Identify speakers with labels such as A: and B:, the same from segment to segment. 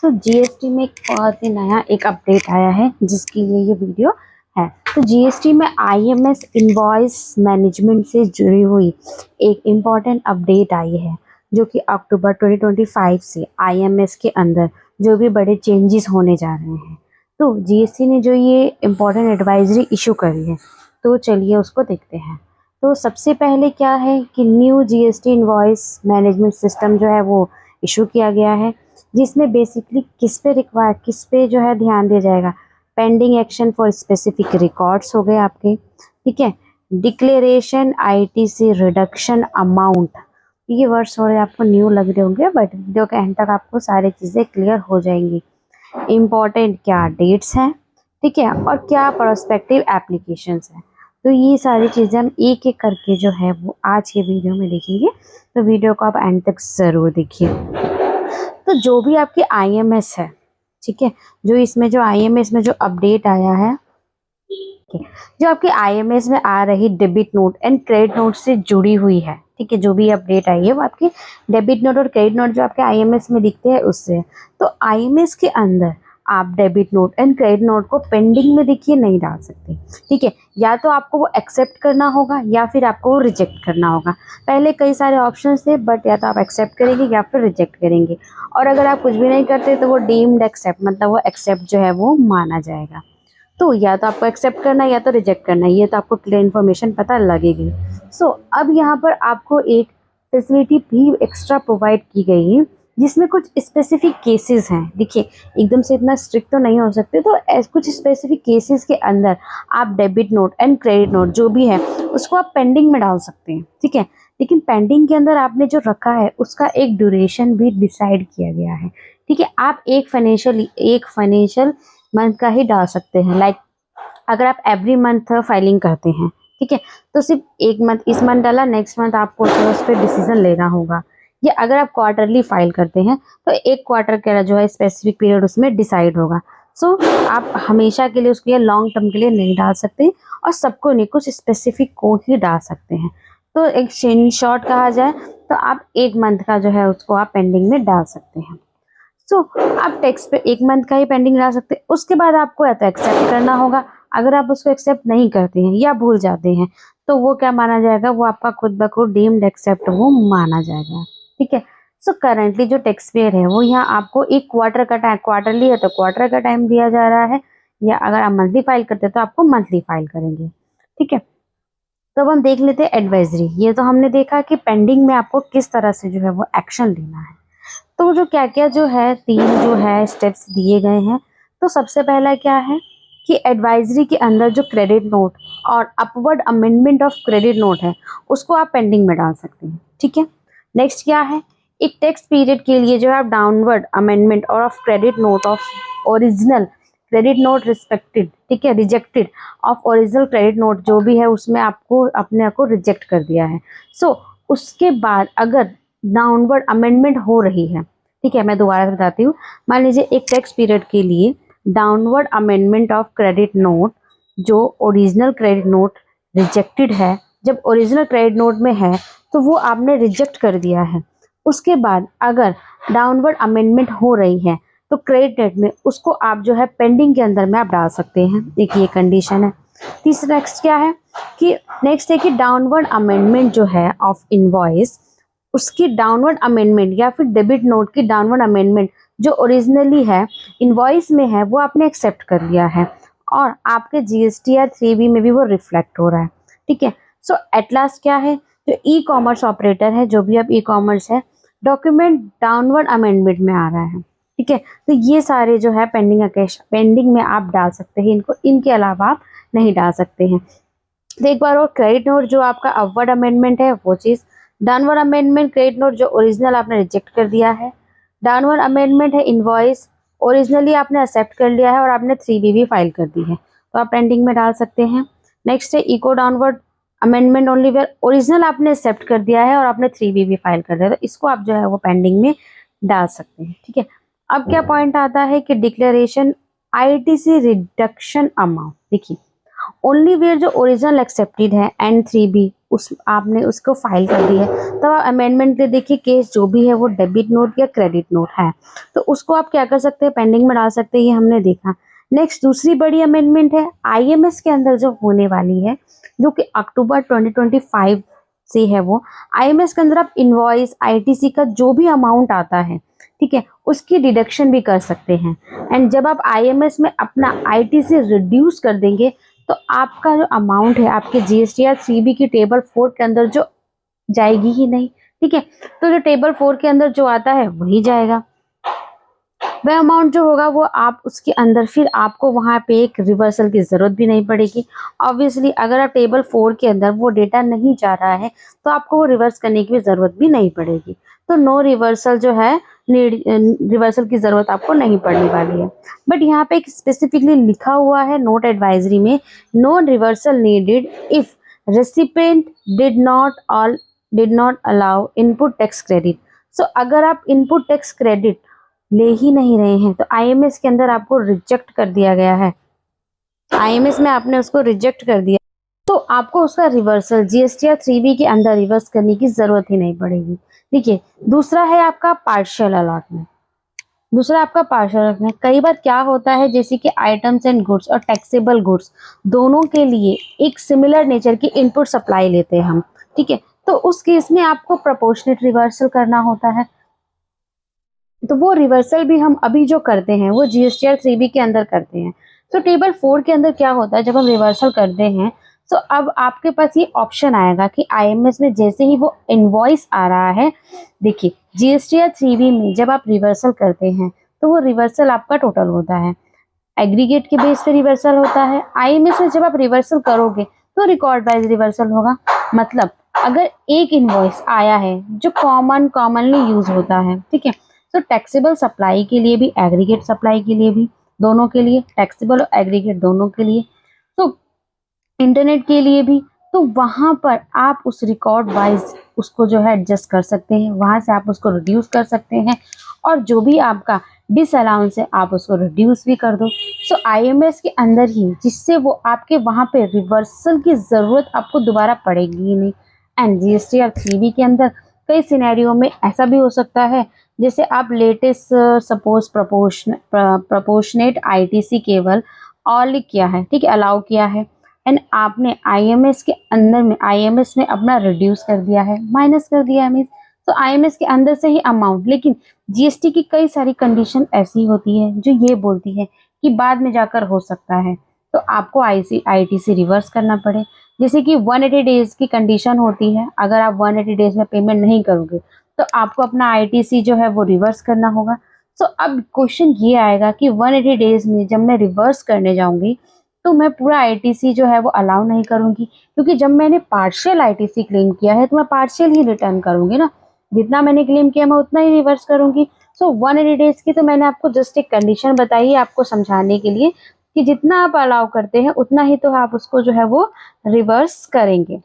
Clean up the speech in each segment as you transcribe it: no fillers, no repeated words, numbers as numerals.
A: तो जीएसटी में एक बहुत ही नया एक अपडेट आया है जिसके लिए ये वीडियो है। तो जीएसटी में आईएमएस इनवॉइस मैनेजमेंट से जुड़ी हुई एक इम्पॉर्टेंट अपडेट आई है जो कि अक्टूबर 2025 से आईएमएस के अंदर जो भी बड़े चेंजेस होने जा रहे हैं। तो जीएसटी ने जो ये इम्पॉर्टेंट एडवाइजरी इशू करी है, तो चलिए उसको देखते हैं। तो सबसे पहले क्या है कि new GST invoice management system जो है वो इशू किया गया है, जिसमें बेसिकली किस पे जो है ध्यान दिया जाएगा। Pending action for specific records हो गए आपके, ठीक है। डिक्लेरेशन आईटीसी रिडक्शन अमाउंट, ये वर्ड्स थोड़े आपको न्यू लग रहे होंगे बट वीडियो के एंड तक आपको सारी चीज़ें क्लियर हो जाएंगी। इम्पॉर्टेंट क्या डेट्स हैं, ठीक है, और क्या प्रोस्पेक्टिव एप्लीकेशंस हैं। तो ये सारी चीज़ें हम एक एक करके जो है वो आज के वीडियो में देखेंगे, तो वीडियो को आप एंड तक ज़रूर देखिए। तो जो भी आपकी आईएमएस है, ठीक है, जो आईएमएस में जो अपडेट आया है, जो आपके आईएमएस में आ रही debit note and credit note से जुड़ी हुई है, ठीक है, जो भी अपडेट आई है वो आपके डेबिट नोट और क्रेडिट नोट जो आपके आईएमएस में दिखते हैं उससे। तो आईएमएस के अंदर आप debit note and credit note को पेंडिंग में देखिए नहीं डाल सकते, ठीक है। या तो आपको वो एक्सेप्ट करना होगा या फिर आपको वो रिजेक्ट करना होगा। पहले कई सारे ऑप्शंस थे बट या तो आप एक्सेप्ट करेंगे या फिर रिजेक्ट करेंगे, और अगर आप कुछ भी नहीं करते तो वो डीम्ड एक्सेप्ट, मतलब वो एक्सेप्ट जो है वो माना जाएगा। तो या तो आपको एक्सेप्ट करना है या तो रिजेक्ट करना है, ये तो आपको क्लियर इन्फॉर्मेशन पता लगेगी। सो अब यहाँ पर आपको एक फैसिलिटी भी एक्स्ट्रा प्रोवाइड की गई है जिसमें कुछ स्पेसिफिक केसेस हैं। देखिए एकदम से इतना स्ट्रिक्ट तो नहीं हो सकते, तो कुछ स्पेसिफिक केसेस के अंदर आप debit note and credit note जो भी है उसको आप पेंडिंग में डाल सकते हैं, ठीक है। लेकिन पेंडिंग के अंदर आपने जो रखा है उसका एक ड्यूरेशन भी डिसाइड किया गया है, ठीक है। आप एक फाइनेंशियल मंथ का ही डाल सकते हैं। लाइक अगर आप एवरी मंथ फाइलिंग करते हैं, ठीक है, तो सिर्फ एक मंथ, इस मंथ डाला, नेक्स्ट मंथ आपको तो उस पर डिसीजन लेना होगा। या अगर आप क्वार्टरली फाइल करते हैं तो एक क्वार्टर का जो है स्पेसिफिक पीरियड उसमें डिसाइड होगा। सो आप हमेशा के लिए उसके लिए लॉन्ग टर्म के लिए नहीं डाल सकते और सबको नहीं, कुछ स्पेसिफिक को ही डाल सकते हैं। तो एक इन शॉर्ट कहा जाए तो आप एक मंथ का जो है उसको आप पेंडिंग में डाल सकते हैं। सो आप टैक्स पे एक मंथ का ही पेंडिंग ला सकते हैं। उसके बाद आपको या तो एक्सेप्ट करना होगा। अगर आप उसको एक्सेप्ट नहीं करते हैं या भूल जाते हैं तो वो क्या माना जाएगा, वो आपका खुद ब खुद डीम्ड एक्सेप्ट वो माना जाएगा, ठीक है। सो करंटली जो टैक्स पेयर है वो यहाँ आपको एक क्वार्टर का टाइम, क्वार्टरली है तो क्वार्टर का टाइम दिया जा रहा है, या अगर आप मंथली फाइल करते हैं तो आपको मंथली फाइल करेंगे, ठीक है। तो अब हम देख लेते हैं एडवाइजरी। ये तो हमने देखा कि पेंडिंग में आपको किस तरह से जो है वो एक्शन लेना है। तो जो क्या क्या जो है 3 जो है स्टेप्स दिए गए हैं। तो सबसे पहला क्या है कि एडवाइजरी के अंदर जो क्रेडिट नोट और upward amendment of credit note है उसको आप पेंडिंग में डाल सकते हैं, ठीक है। नेक्स्ट क्या है, एक टैक्स पीरियड के लिए जो है आप डाउनवर्ड अमेंडमेंट और of credit note of original credit note respected, ठीक है, rejected of original credit note जो भी है उसमें आपको अपने आप को रिजेक्ट कर दिया है। सो उसके बाद अगर डाउनवर्ड अमेंडमेंट हो रही है, ठीक है, मैं दोबारा बताती हूँ। मान लीजिए एक टैक्स पीरियड के लिए downward amendment of credit note, जो ओरिजिनल क्रेडिट नोट रिजेक्टेड है, जब ओरिजिनल क्रेडिट नोट में है तो वो आपने रिजेक्ट कर दिया है। उसके बाद अगर डाउनवर्ड अमेंडमेंट हो रही है तो क्रेडिट नोट में उसको आप जो है पेंडिंग के अंदर में आप डाल सकते हैं, एक ये कंडीशन है। तीसरा नेक्स्ट क्या है कि नेक्स्ट है कि डाउनवर्ड अमेंडमेंट जो है ऑफ इनवॉइस, उसकी डाउनवर्ड अमेंडमेंट या फिर डेबिट नोट की डाउनवर्ड अमेंडमेंट जो ओरिजिनली है इनवॉइस में है वो आपने एक्सेप्ट कर लिया है और आपके जीएसटीआर 3B में भी वो रिफ्लेक्ट हो रहा है, ठीक है। सो एट लास्ट क्या है, जो ई कॉमर्स ऑपरेटर है, जो भी आप ई कॉमर्स है, डॉक्यूमेंट डाउनवर्ड अमेंडमेंट में आ रहा है, ठीक है। तो ये सारे जो है पेंडिंग में आप डाल सकते हैं इनको, इनके अलावा आप नहीं डाल सकते हैं। तो एक बार और क्रेडिट नोट जो आपका अपवर्ड अमेंडमेंट है वो चीज़, डाउनवर्ड अमेंडमेंट क्रेडिट नोट जो ओरिजिनल आपने रिजेक्ट कर दिया है, डाउनवर्ड अमेंडमेंट है इनवॉइस, ओरिजिनली आपने एक्सेप्ट कर लिया है और आपने 3B भी फाइल कर दी है तो आप पेंडिंग में डाल सकते हैं। नेक्स्ट है echo downward amendment only where original आपने एक्सेप्ट कर दिया है और आपने 3B भी फाइल कर दिया है तो इसको आप जो है वो पेंडिंग में डाल सकते हैं, ठीक है। अब क्या पॉइंट आता है कि डिक्लेरेशन आईटीसी रिडक्शन अमाउंट। देखिए ओनली वेयर जो ओरिजिनल एक्सेप्टेड है N3B उस आपने उसको फाइल कर दी है, तब आप अमेंडमेंट के देखिए केस जो भी है वो डेबिट नोट या क्रेडिट नोट है तो उसको आप क्या कर सकते हैं, पेंडिंग में डाल सकते हैं, ये हमने देखा। नेक्स्ट दूसरी बड़ी अमेंडमेंट है IMS के अंदर जो होने वाली है, जो कि अक्टूबर 2025 से है। वो IMS के अंदर आप इनवॉइस ITC का जो भी अमाउंट आता है, ठीक है, उसकी डिडक्शन भी कर सकते हैं। एंड जब आप IMS में अपना ITC रिड्यूस कर देंगे तो आपका जो अमाउंट है आपके GSTR 3B की टेबल 4 के अंदर जो जाएगी ही नहीं, ठीक है। तो जो टेबल 4 के अंदर जो आता है वही जाएगा, वह अमाउंट जो होगा वो आप उसके अंदर फिर आपको वहाँ पे एक रिवर्सल की ज़रूरत भी नहीं पड़ेगी। ऑब्वियसली अगर आप टेबल 4 के अंदर वो डेटा नहीं जा रहा है तो आपको वो रिवर्स करने की भी ज़रूरत भी नहीं पड़ेगी। तो नो रिवर्सल जो है, रिवर्सल की ज़रूरत आपको नहीं पड़ने वाली है। बट यहाँ पे एक स्पेसिफिकली लिखा हुआ है नोट एडवाइजरी में, no reversal needed if recipient did not allow input tax credit. So अगर आप इनपुट टैक्स क्रेडिट ले ही नहीं रहे हैं तो IMS के अंदर आपको रिजेक्ट कर दिया गया है, IMS में आपने उसको रिजेक्ट कर दिया तो आपको उसका रिवर्सल GSTR 3B के अंदर रिवर्स करने की जरूरत ही नहीं पड़ेगी। देखिए दूसरा है आपका पार्शियल अलॉटमेंट। कई बार क्या होता है, जैसे कि आइटम्स एंड गुड्स और टैक्सेबल गुड्स दोनों के लिए एक सिमिलर नेचर की इनपुट सप्लाई लेते हैं हम, ठीक है, तो उस केस में आपको प्रोपोर्शनेट रिवर्सल करना होता है। तो वो रिवर्सल भी हम अभी जो करते हैं वो GSTR 3B के अंदर करते हैं। तो टेबल 4 के अंदर क्या होता है, जब हम रिवर्सल करते हैं तो अब आपके पास ये ऑप्शन आएगा कि IMS में जैसे ही वो इनवॉइस आ रहा है, देखिए GSTR 3B में जब आप रिवर्सल करते हैं तो वो रिवर्सल आपका टोटल होता है, एग्रीगेट के बेस पे रिवर्सल होता है। IMS में जब आप रिवर्सल करोगे तो रिकॉर्ड वाइज रिवर्सल होगा। मतलब अगर एक इनवॉइस आया है जो कॉमनली यूज होता है, ठीक है, तो टैक्सेबल सप्लाई के लिए भी एग्रीगेट सप्लाई के लिए भी, दोनों के लिए, टैक्सेबल और एग्रीगेट दोनों के लिए, तो इंटरनेट के लिए भी, तो वहां पर आप उस रिकॉर्ड वाइज उसको जो है एडजस्ट कर सकते हैं, वहां से आप उसको रिड्यूस कर सकते हैं और जो भी आपका डिसअलाउंस है आप उसको रिड्यूस भी कर दो। सो IMS के अंदर ही, जिससे वो आपके वहां पे रिवर्सल की जरूरत आपको दोबारा पड़ेगी ही नहीं। एंड GSTR 3B के अंदर कई सिनेरियो में ऐसा भी हो सकता है, जैसे आप लेटेस्ट सपोज प्रोपोर्शनेट ITC केवल ऑल किया है, ठीक है, अलाउ किया है, एंड आपने IMS के अंदर में IMS में अपना रिड्यूस कर दिया है, माइनस कर दिया है मीन्स, तो IMS के अंदर से ही अमाउंट, लेकिन GST की कई सारी कंडीशन ऐसी होती है जो ये बोलती है कि बाद में जाकर हो सकता है तो आपको ITC रिवर्स करना पड़े। जैसे कि 180 डेज की कंडीशन होती है, अगर आप 180 डेज में पेमेंट नहीं करोगे तो आपको अपना ITC जो है वो रिवर्स करना होगा। तो अब क्वेश्चन ये आएगा कि 180 डेज में जब मैं रिवर्स करने जाऊंगी तो मैं पूरा ITC जो है वो अलाउ नहीं करूंगी, क्योंकि जब मैंने पार्शियल ITC क्लेम किया है तो मैं पार्शियल ही रिटर्न करूंगी ना, जितना मैंने क्लेम किया मैं उतना ही रिवर्स करूंगी। सो 180 डेज की तो मैंने आपको जस्ट एक कंडीशन बताई है आपको समझाने के लिए कि जितना आप अलाउ करते हैं उतना ही तो आप उसको जो है वो रिवर्स करेंगे।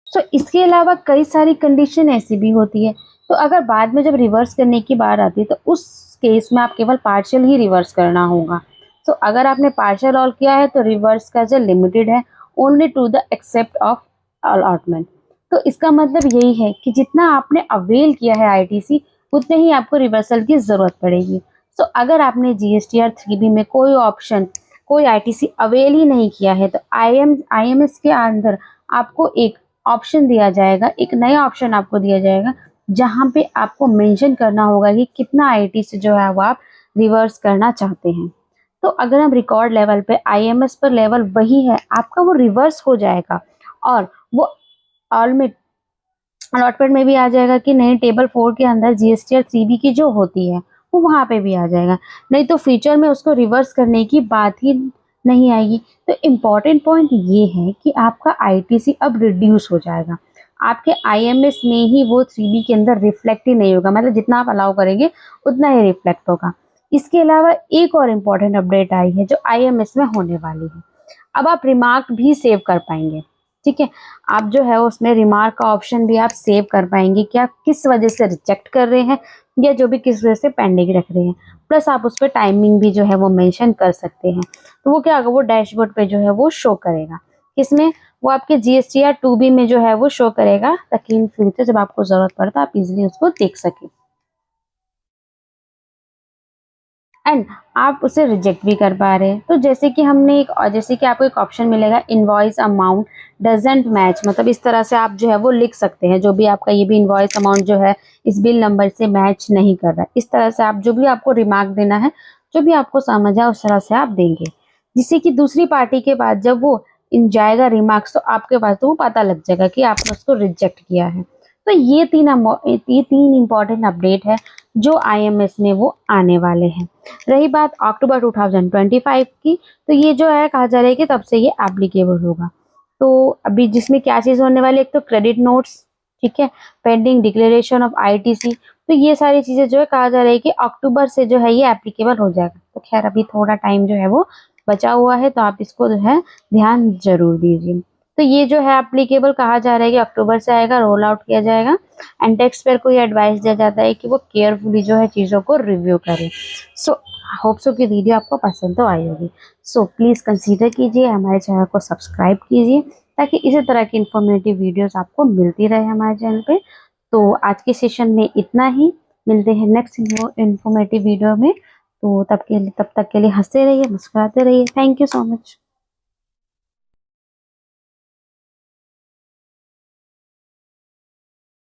A: तो इसके अलावा कई सारी कंडीशन ऐसी भी होती है, तो अगर बाद में जब रिवर्स करने की बात आती है तो उस केस में आप केवल पार्शियल ही रिवर्स करना होगा। तो अगर आपने पार्शियल ऑल किया है तो रिवर्स का जो लिमिटेड है only to the except of allotment. तो इसका मतलब यही है कि जितना आपने अवेल किया है ITC उतने ही आपको रिवर्सल की जरूरत पड़ेगी। तो अगर आपने GSTR 3B में कोई ऑप्शन, कोई ITC अवेल ही नहीं किया है तो IMS के अंदर आपको एक ऑप्शन दिया जाएगा, एक नया ऑप्शन आपको दिया जाएगा जहां पे आपको मेंशन करना होगा कि कितना ITC जो है वो आप रिवर्स करना चाहते हैं। तो अगर हम रिकॉर्ड लेवल पे IMS पर लेवल वही है, आपका वो रिवर्स हो जाएगा और वो ऑल में अलॉटमेंट में भी आ जाएगा कि नहीं, टेबल 4 के अंदर GSTR 3B की जो होती है वो वहां पे भी आ जाएगा, नहीं तो फ्यूचर में उसको रिवर्स करने की बात ही नहीं आएगी। तो इम्पॉर्टेंट पॉइंट ये है कि आपका ITC अब रिड्यूस हो जाएगा, आपके IMS में ही वो 3B के अंदर रिफ्लेक्ट ही नहीं होगा, मतलब जितना आप अलाउ करेंगे उतना ही रिफ्लेक्ट होगा। इसके अलावा एक और इम्पॉर्टेंट अपडेट आई है जो IMS में होने वाली है, अब आप रिमार्क भी सेव कर पाएंगे, ठीक है। आप जो है उसमें रिमार्क का ऑप्शन भी आप सेव कर पाएंगे कि आप किस वजह से रिजेक्ट कर रहे हैं या जो भी किस वजह से पेंडिंग रख रहे हैं। प्लस आप उस पर टाइमिंग भी जो है वो मेंशन कर सकते हैं। तो वो क्या होगा, वो डैशबोर्ड पे जो है वो शो करेगा। किसमें? वो आपके जीएसटी या 2B में जो है वो शो करेगा, ताकि इन फ्यूचर जब आपको जरूरत पड़ता आप इजिली उसको देख सकें एंड आप उसे रिजेक्ट भी कर पा रहे हैं। तो जैसे कि हमने एक, और जैसे कि आपको एक ऑप्शन मिलेगा इनवॉइस अमाउंट डजेंट मैच, मतलब इस तरह से आप जो है वो लिख सकते हैं जो भी आपका ये भी इनवॉइस अमाउंट जो है इस बिल नंबर से मैच नहीं कर रहा है। इस तरह से आप जो भी आपको रिमार्क देना है, जो भी आपको समझ आए उस तरह से आप देंगे, जिससे कि दूसरी पार्टी के बाद जब वो इन जाएगा रिमार्क्स तो आपके पास तो वो पता लग जाएगा कि आपने उसको रिजेक्ट किया है। तो ये तीन इंपॉर्टेंट अपडेट है जो आईएमएस में वो आने वाले हैं। रही बात अक्टूबर 2025 की, तो ये जो है कहा जा रहा है कि तब से ये एप्लीकेबल होगा। तो अभी जिसमें क्या चीज़ होने वाली है, एक तो क्रेडिट नोट्स, ठीक है, पेंडिंग डिक्लेरेशन ऑफ आईटीसी, तो ये सारी चीज़ें जो है कहा जा रहा है कि अक्टूबर से जो है ये एप्लीकेबल हो जाएगा। तो खैर अभी थोड़ा टाइम जो है वो बचा हुआ है, तो आप इसको जो है ध्यान जरूर दीजिए। तो ये जो है एप्लीकेबल कहा जा रहा है कि अक्टूबर से आएगा, रोल आउट किया जाएगा एंड टैक्स पेयर को ये एडवाइस दिया जाता है कि वो केयरफुली जो है चीज़ों को रिव्यू करें। सो होप सो कि वीडियो आपको पसंद तो आई होगी। सो प्लीज़ कंसीडर कीजिए, हमारे चैनल को सब्सक्राइब कीजिए ताकि इसी तरह की इंफॉर्मेटिव वीडियोस आपको मिलती रहे हमारे चैनल पे। तो आज के सेशन में इतना ही, मिलते हैं नेक्स्ट इंफॉर्मेटिव वीडियो में। तो तब तक के लिए हंसते रहिए, मुस्कुराते रहिए। Thank you so much.